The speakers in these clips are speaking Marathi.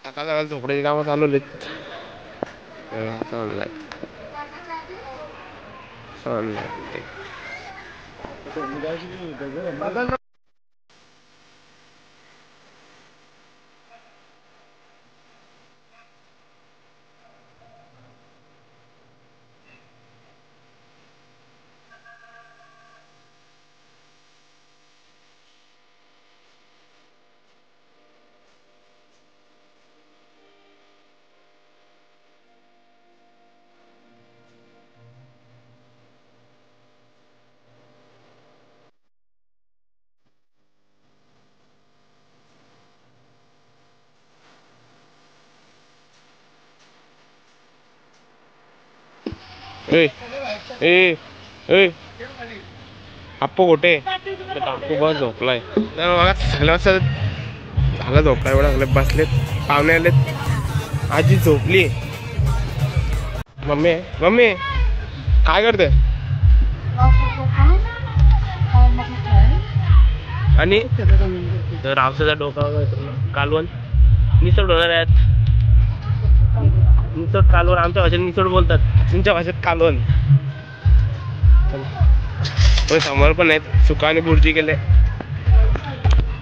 सकाळ सकाळ झोपड्याची कामं चालवलीत. अप्पू कुठे? अप्पू बस झोपलाय. सगळं वाजता झालं झोपलाय. एवढं सगळे बसलेत, पाहुणे आलेत, आजी झोपली. मम्मी मम्मी काय करते? आणि रावसाचा डोका कालवण निसड होणार आहेत. निसड कालवण आमच्या भाषेत निसड बोलतात, तुमच्या भाषेत कालवण. समोर पण आहेत सुका आणि बुर्जी केले.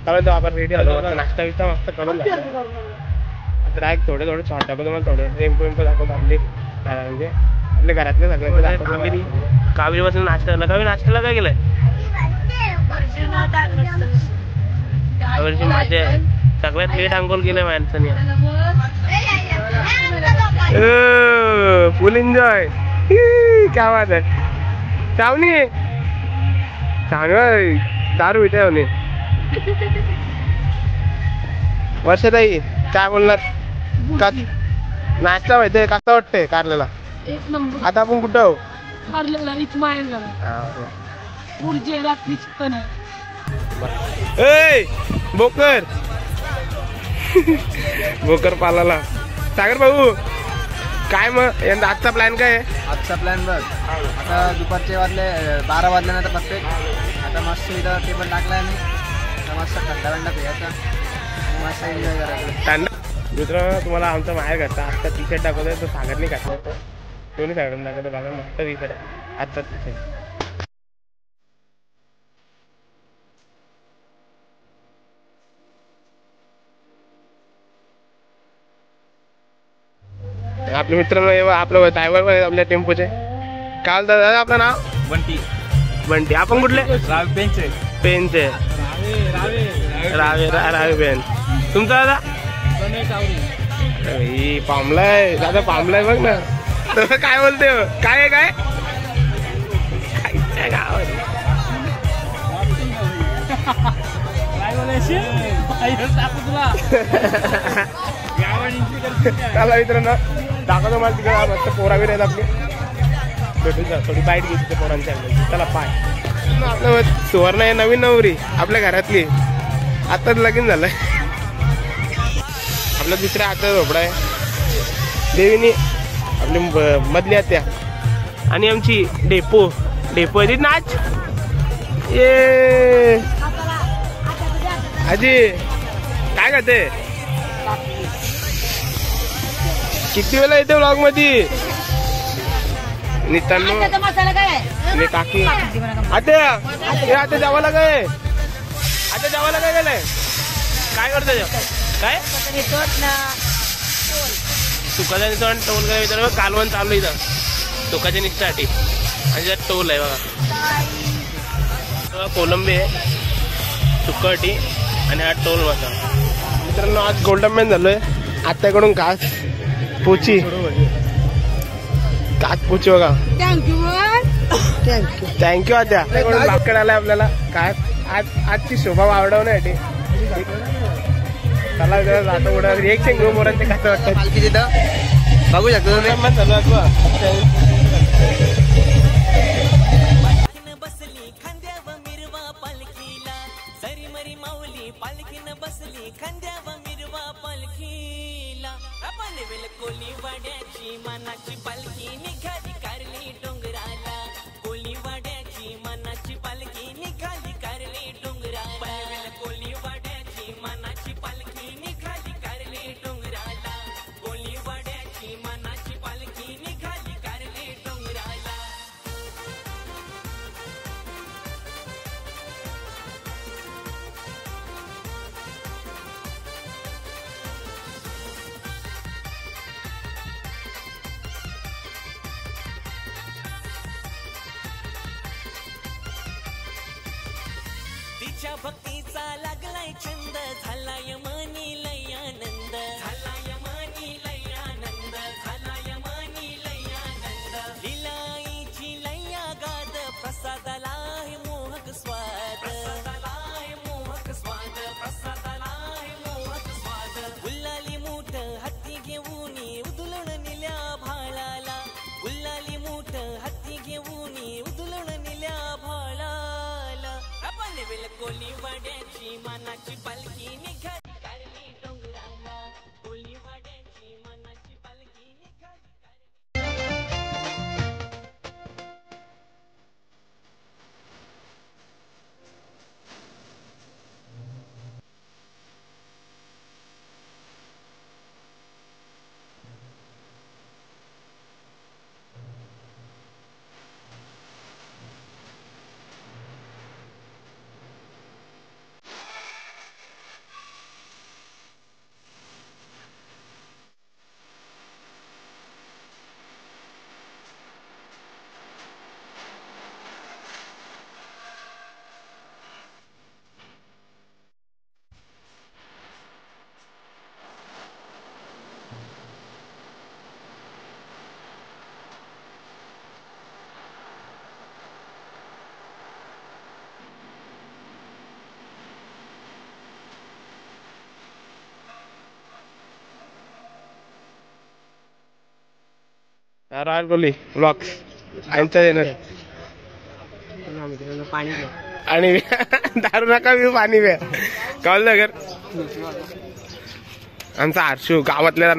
आपण रेडी आलो. नाश्ता बिस्ता मस्त करून डायरेक्ट थोडे थोडे शॉर्ट दाखवतो. मला थोडे टेम्पो दाखवतो. आपले म्हणजे आपल्या घरातले सगळे कावेरी पासून नाश्ता. कावेरी नाश्त्याला काय केलंय? माझे सगळ्यात लेट अंघोळ केलंय माणसाने. फुल एन्जॉय. क्या बात आहे. चावणी चांगलं दारू इथे होणे. वर्षाताई काय बोलणार? का नाश्ता माहितीये कसा वाटतंय कारल्याला? एक नंबर. आता आपण कुठं आहो? कारल्याला इथं माहेर झाला. पुढचे रात्री चिकन आहे. बोकर बोकर पालाला. सागर भाऊ काय मग यंदा आजचा प्लॅन काय आहे? आजचा प्लॅन बघ, आता दुपारचे वाजले 12 वाजल्यानंतर परफेक्ट. आता मस्त इथं टेबल टाकला आणि मस्त थंडा थंडा प्यायचा आणि मस्त एन्जॉय करायचं. थंडा. मित्रांनो तुम्हाला आमचा माहेर घातला. आत्ता टी शर्ट दाखवतोय तो सागरने घातला. दोन्ही सागरने दाखवतो. बघा मस्त टी शर्ट आहे आजचा टी शर्ट. आपले मित्रांनो आपलं ड्रायव्हर आपल्या टेम्पोचे काय बोलतात दादा? आपलं नाव बंटी. बंटी. आपण कुठले? पेनचे. पेनचे रावे रावे पेन. तुमचा दादा? पामलाय दादा. पामलाय बघ ना. काय बोलते? काय आहे काय चला मित्रांनो दाखवतो मला तिकडे मस्त पोरा बिर आहेत आपली. थोडी बाईट घ्यायची पोरांच्या. चला पाय. आपलं सुवर्ण आहे नवीन नवरी आपल्या घरातली. आताच लगीन झालंय. आपला दुसऱ्या हातात झोपडा आहे. देवीनी आपली मधली आत्या आणि आमची डेपो. डेपो आहे नाच. ये आजी काय करते? किती वेळा येते व्लॉग मध्ये? नितांनो काकी आता आता जावाला काय? आता जावाला काय गेलंय? काय करतोय? काय सुकाच्या निसण टोल काय विचार कालवण चालू इथं सुकाच्या निससाठी. आणि त्यात टोल आहे बघा. कोलंबी आहे सुकाटी आणि हा टोल मसाला. मित्रांनो आज गोल्डन मॅन झालोय. आत्याकडून काच पोची. काच पोची बघा. थँक्यू आत्या. लाकड आलाय आपल्याला. काय आजची शोभा वाढवण्यासाठी. चला जातो पुढं रिएक्शन घेऊ मोरांचे कसं वाटतं तिथं बघू शकतो तुम्ही. तिच्या भक्तीचा लागलाय छंद झालाय मनी लय आनंद झालाय मनी लय आनंद झालाय मनी लय आनंद लिलाईची लया गाद प्रसादाला आहे मोहक स्वाद प्रसादाला आहे मोहक स्वाद प्रसादाला आहे मोहक स्वाद गुल्लाली मूठ हत्ती घेऊन उधळून निल्या भाळाला गुल्लाली मूठ हत्ती घेऊन उधळून निल्या भाळाला आपण कोली वाड्याची मनाची पालखी निघाली कारली डोंगराला कोली वाड्याची मनाची पालखी निघाली रॉयल कोहली ब्लॉग्स यांचा येणार पाणी आणि दारू नका मी पाणी प्या कळलं घर आमचा हर्षू गावातल्या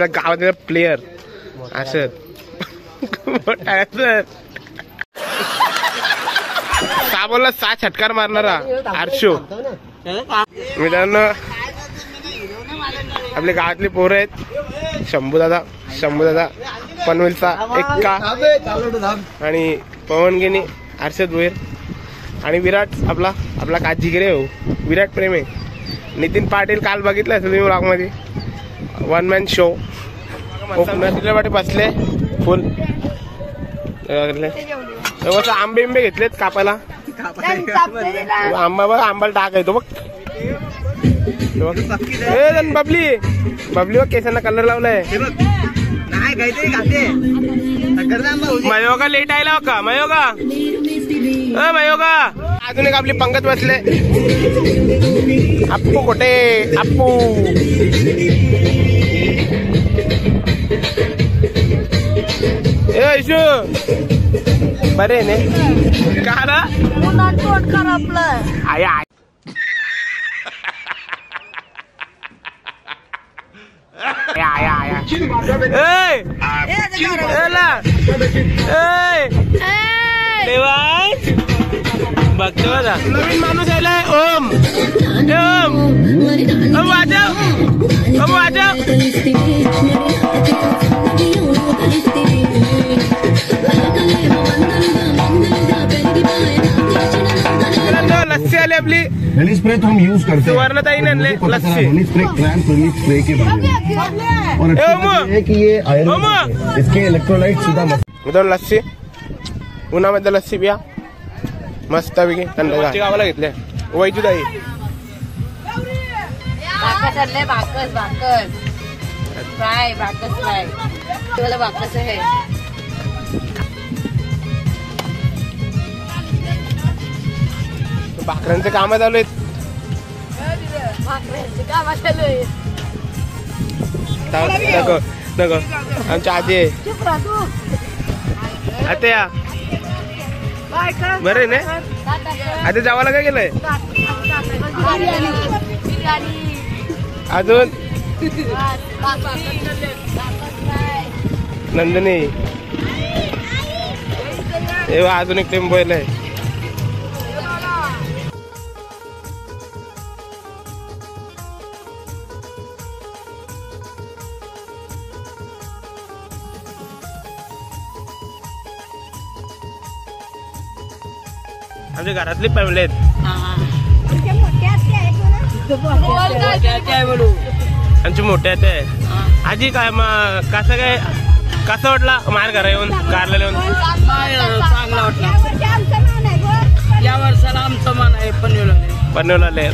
गावातल्या प्लेयर असं मोठा सर का बोलला 6 छटकार मारणारा हर्षू मित्रांनो आपल्या गावातली पोरं आहेत शंभू दादा पनवेलचा एक्का आणि पवनगिनी हर्षद भोईर आणि विराट आपला काजीगिरे हो विराट प्रेम आहे नितीन पाटील काल बघितलं असेल तुम्ही ब्लॉग मध्ये 1 मॅन शो वाटे बसले फुल आंबे घेतलेत कापायला आंबाला टाक येतो बघ बबली बघ केसांना कलर लावलाय मयोगा लेट आयला का मयोगा अजून एक आपली पंगत बसले अप्पू कुठे अप्पू इशू बरे ने का आया बघतो बघा नवीन माणूस आलाय ओम वाजव लस्सी आली आपली स्प्रे तो हम यूज करते हैं सुवर्णताई ने लस्सी स्प्रे क्रैम्प रिलीफ स्प्रे के बारे में और है कि ये आयरन इसके इलेक्ट्रोलाइट सीधा मित्रांनो लस्सी उन्हामध्ये लस्सी पिया मस्त पैकी थंडगार गावाला घेतले वैजू ताई भाकऱ्यांचे काम चालू आहेत नको आमच्या आजी आहे आता बरे ना आता जावाला काय केलंय अजून नंदिनी अजून एक टेम्पो आहे आमच्या घरातली फॅमिली आहेत आमची मोठे आहेत आजी काय मग कसं वाटला मार घरा येऊन कारला येऊन चांगला वाटला या वर्षाला आमचं मन आहे पनवेल पनवेलवाले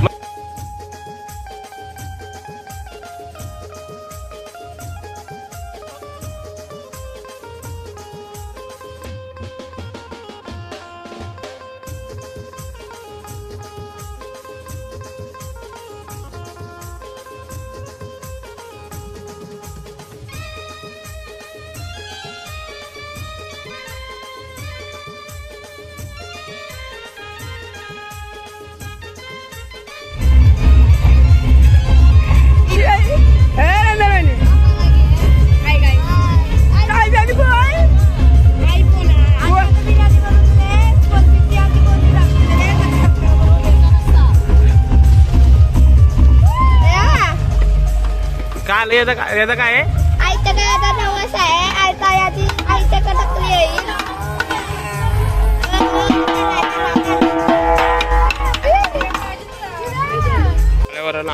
याचा काय आहे? आयत्या काय नवस आहे आयता याची आयत्या कडकली आहे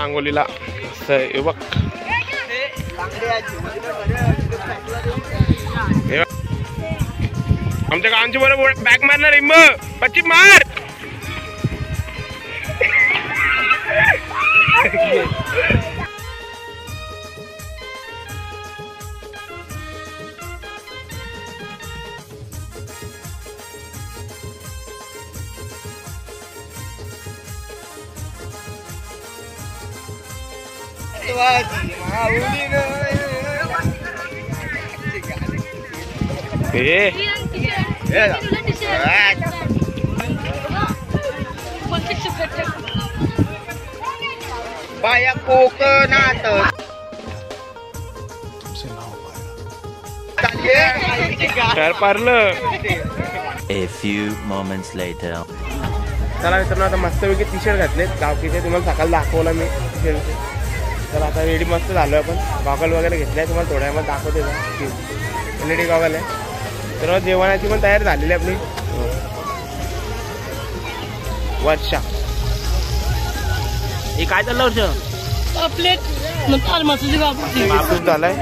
अंगोलीला बघ आमच्या गावांची बरोबर बॅक मारणार रिंब पच्ची मार बाया कोकणात पारलं. A few moments later. चला मित्रांनो आता मस्तपैकी टी शर्ट घातलेत गावकीचे तुम्हाला सकाळी दाखवला मी टी शर्ट. तर आता रेडी मस्त झालोय आपण गॉगल वगैरे घेतलाय तुम्हाला थोड्या वेळात दाखवते एलईडी गॉगल आहे. तर जेवणाची पण तयारी झालेली आपली. वर्षा हे काय चाललं वर्ष प्लेट बापूस झालाय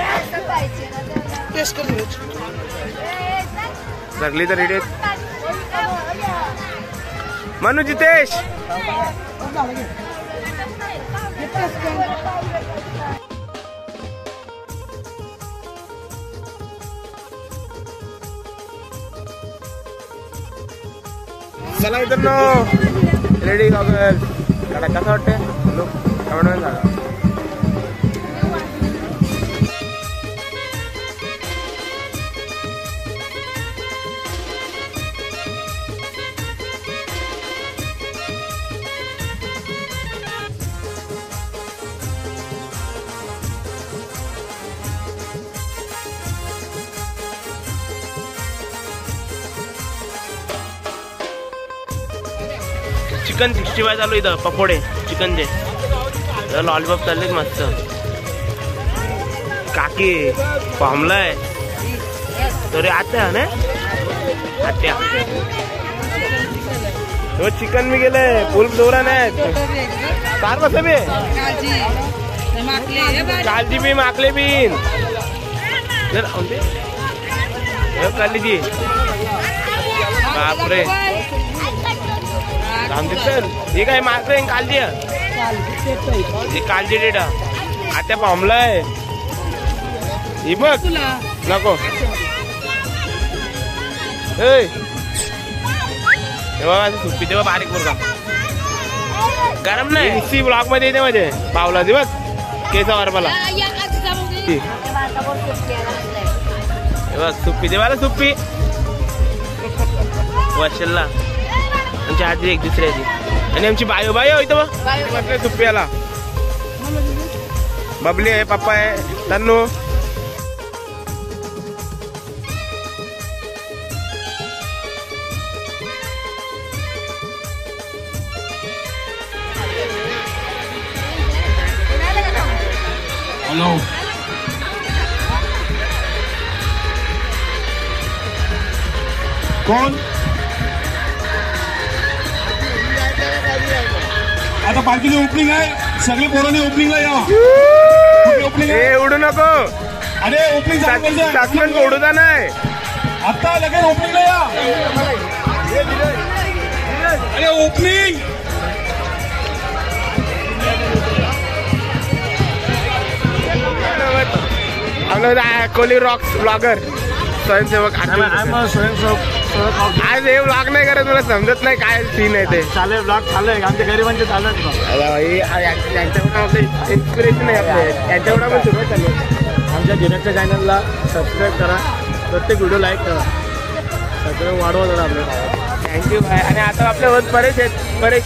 सगळी तर रेडी मनू जितेश चला मित्रांनो रेडी गॉगल काढा कसं वाटतंय लोक एवढं झालं. चिकन 65 चालू इथं पकोडे चिकनचे लॉलीपॉप चालले मस्त. काकी पामलाय तरी आत्या ना आत्या चिकन मी गेलंय फुल जोरा नाही सार कसं बी कालजी बी माकले बीन काली जी बापरे ठीक आहे मागते कालजी कालजी डेटा आता पामलाय ही बघ नको सुट्टी तेव्हा बारीक बरं गरम नाही सी ब्लॉक मध्ये येते माझे पावला दे बघ केसावर मला सुप्पी दे मला सुप्पी वर्षाला आमची आजी एक दुसऱ्याची आणि आमची बायो बायो इथं बघ सुप्पी आला बबली आहे पप्पा आहे तन्नू हेलो कोण आता पार्टीची ओपनिंग आहे सगळे पोरांनी ओपनिंगला या ओपनिंग उडू नको अरे ओपनिंग सस्पेंड उडू का नाही आता लगेच ओपनिंगला या अरे ओपनिंग कोहली रॉक्स ब्लॉगर स्वयंसेवक आज हे ब्लॉग नाही करत मला समजत नाही काय सीन आहे ते चालेल ब्लॉग चालू आहे आमच्या गरिबांचे चालू आहे यांच्याकडून आपलं इन्स्पिरेशन आहे आपले यांच्याकडून पण सुरुवात चालू आहे आमच्या धीरजच्या चॅनलला सबस्क्राईब करा प्रत्येक व्हिडिओ लाईक करा सगळं वाढवा जरा आपलं थँक्यू भाई आणि आता आपल्या परेश आहेत परेश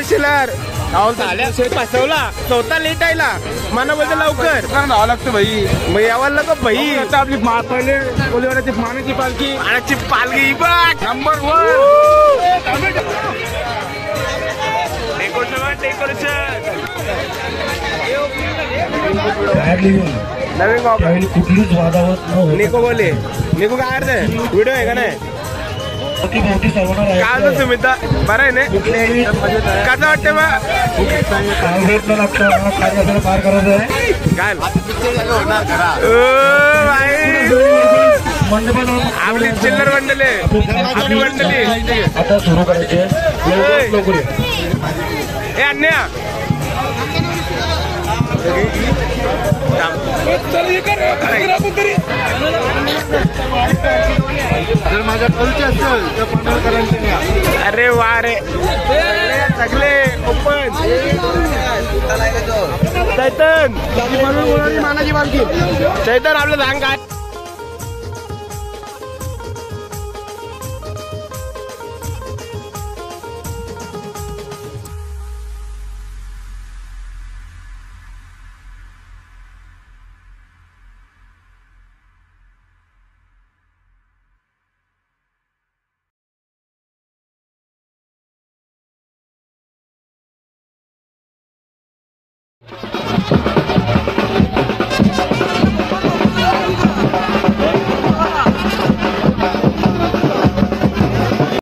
शेलार फसवला स्वतः लेट आयला मला बोलते लवकर जावं लागतं भाई मग यावं नको भाई आता आपली पहिले कोलीवाड्याची मानाची पालखी बघ नंबर 1 नवीन कुठलीच वादावत निको बोले निको काय अर्थ व्हिडिओ आहे का नाही मोठी सर्वणार आहे काय होतं सुमिता बरं आहे ना कसं वाटतं कार्य पार करायचं आहे काय आपली चिल्लर मंडळी आपली मंडळी आता सुरू करायचे हे अन्या जर माझ्या कॉलचे असेल तर पंढरकरांचे अरे वा रे सगळे ओपन चैतन मानाची पालखी चैतन आपलं सांग काय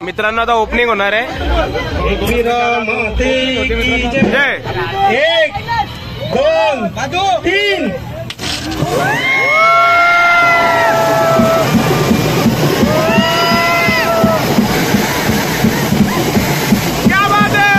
मित्रांनो आता ओपनिंग होणार आहे 1 2 3 क्या बात है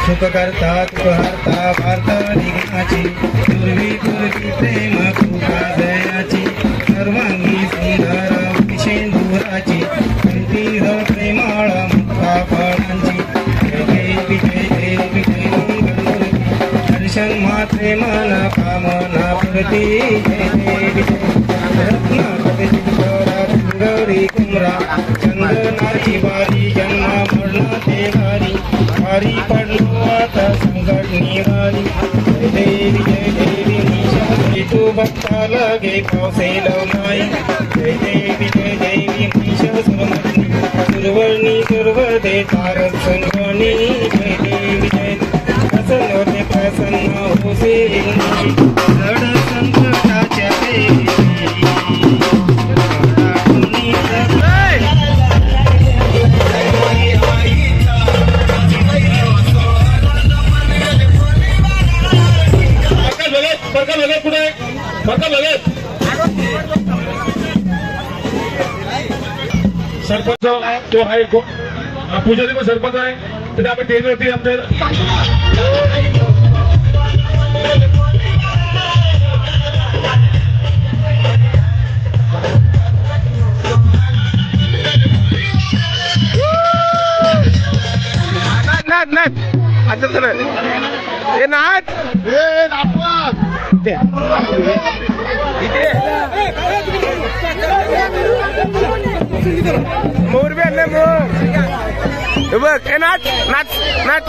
सुख करता तुहरता वार्ता निघाची पूर्वी प्रेम कृपा दयाची सर्वांगी सुंदर शेंदुराची कंठीर प्रेमाळ मुक्ता फळांची जय देवी दर्शन मात्रे मन कामना प्रती जय देवी रत्नाकरी कुमरा चंदनाची वारी जन्मा मरण ते वारी पडलो आता संकट निवारी जय देवी मीशा तू भक्ता लगे पावसेल माई जय देवी मीशा सुरवर्णी सुरवदे तारक संगणी जय देवी प्रसन्न ते प्रसन्न होसे जड संकटाच्या सरपंच तो आहे पुजारी पण सरपंच आहे तर आपण स्टेजवरती आमच्या मोर बी आणले मोर बघ नाच नाच नाच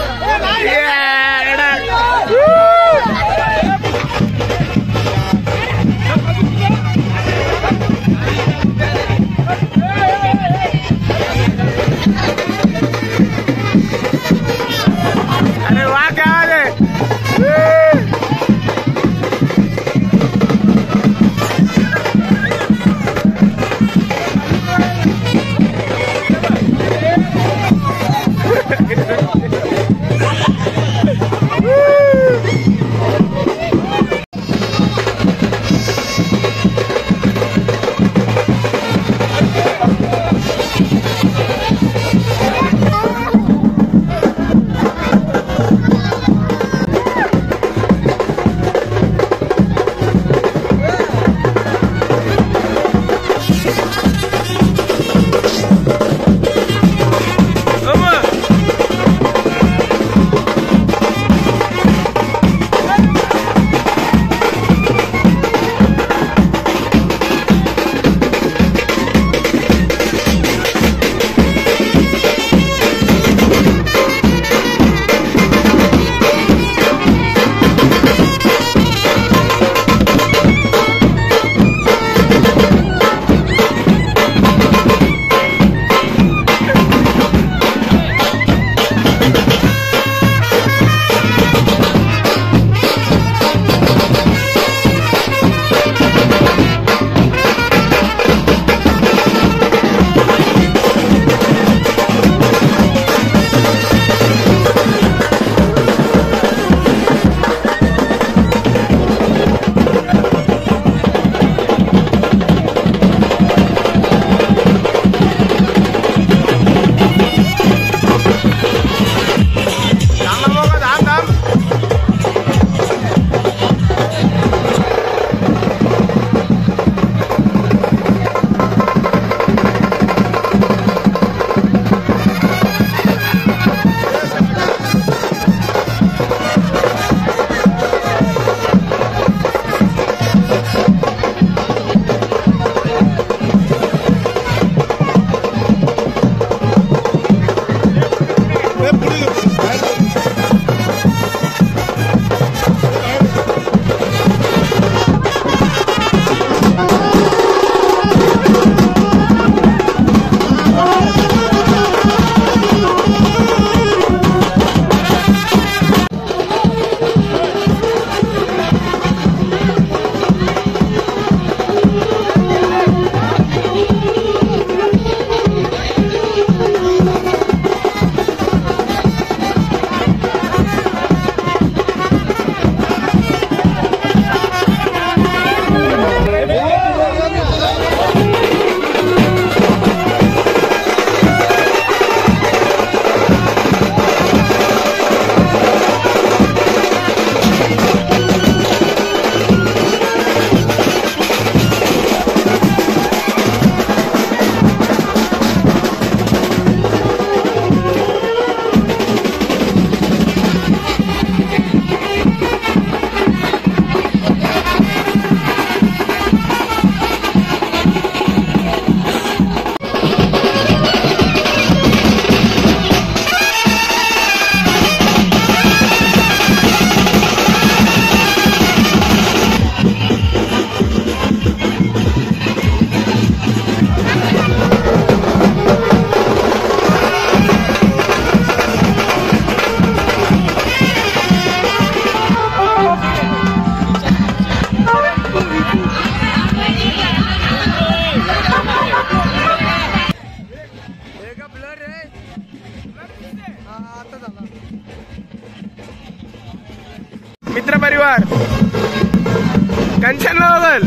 कंचन बघल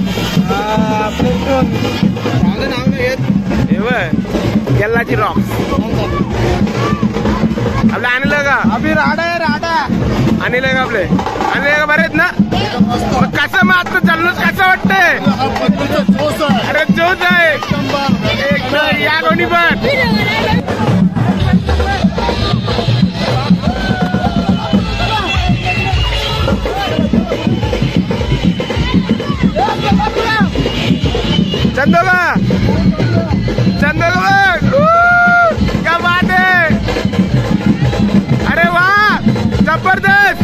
नाव नाही येत. गेल्लाची रॉक्स आपलं आणलं का अभि राडा आहे राडा. आणलं का आपले आणले का बरेच ना कसं मग आता चाललोच कसं वाटतंय अरे जोच आहे एकदम या कोणी पण चंदोला चंदोला क्या बात है अरे वाह जबरदस्त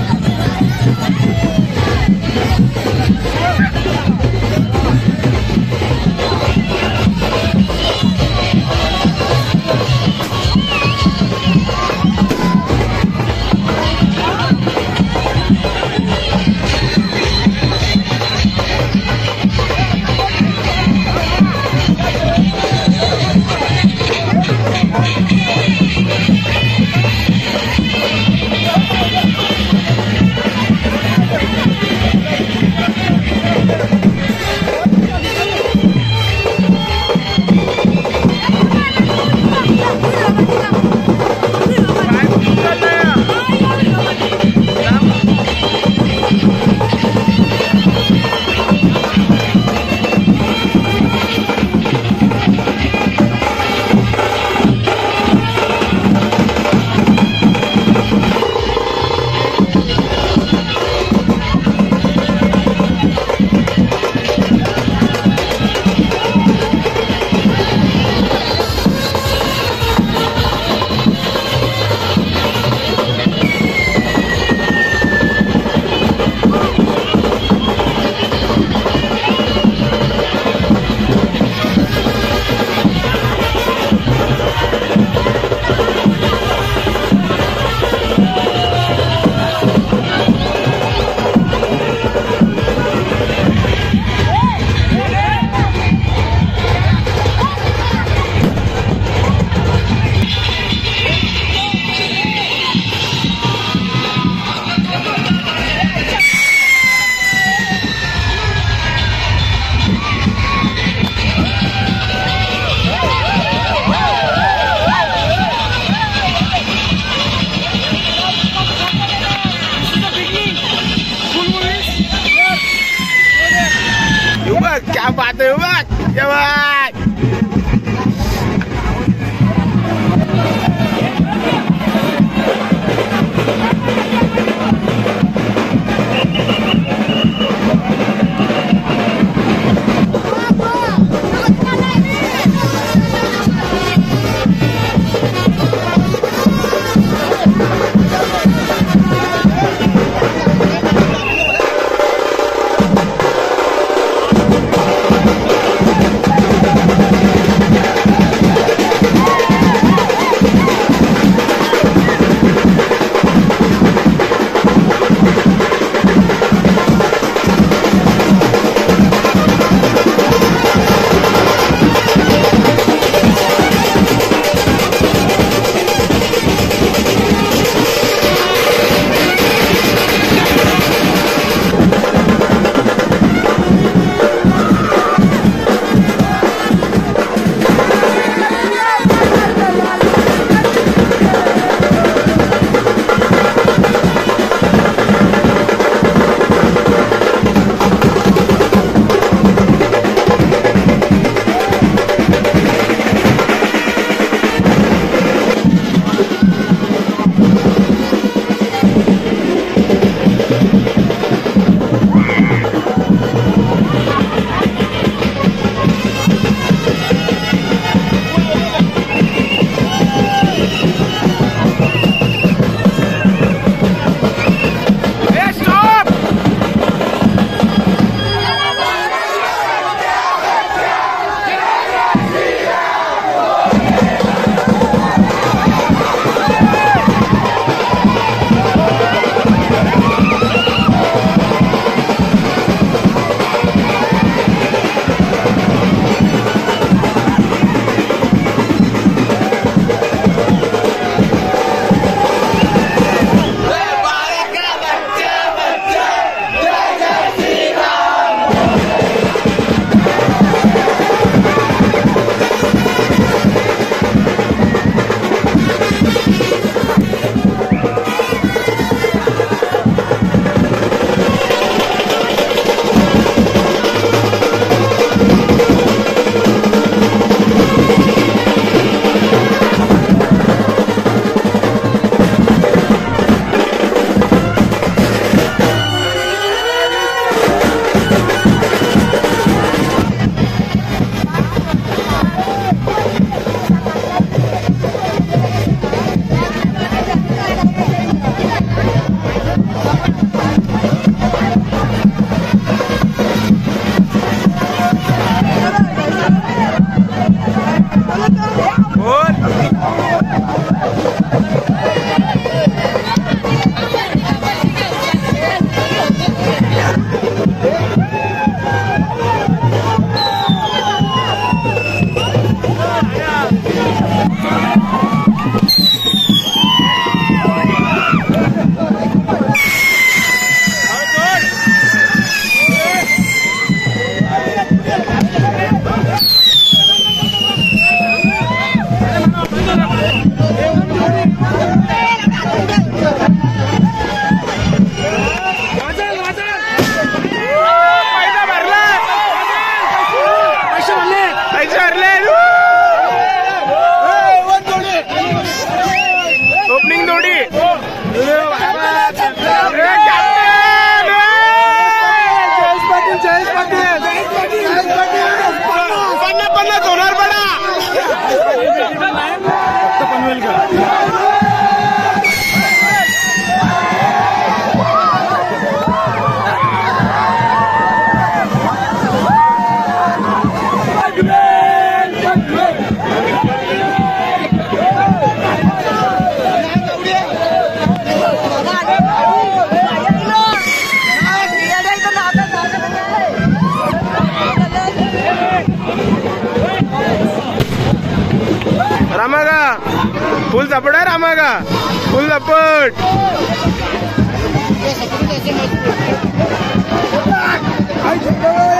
क्या बात है क्या बात सपोर्ट है रामा का, फुल सपोर्ट।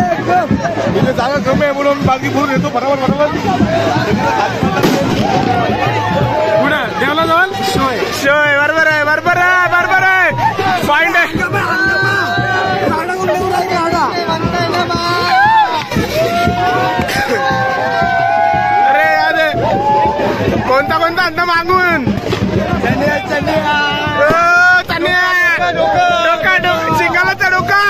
जागा कमी आहे म्हणून बाकी भरून येतो बरोबर बरोबर पुढे देवला जाऊन शोय शोय बरोबर आहे बरोबर आहे बरोबर आहे पॉइंट आहे अरे याद कोणता कोणता अंत मागून डोका शिंगालाचा डोका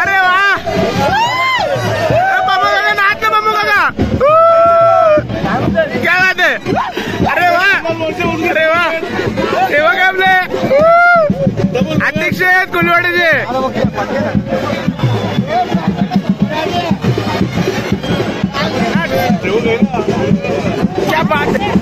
अरे वा बाबू काका नाच ना बाबू काका क्या बात है अरे वा अरे वा हे बघ आपले अध्यक्ष आहेत कुलवाडीचे क्या बात है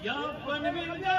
या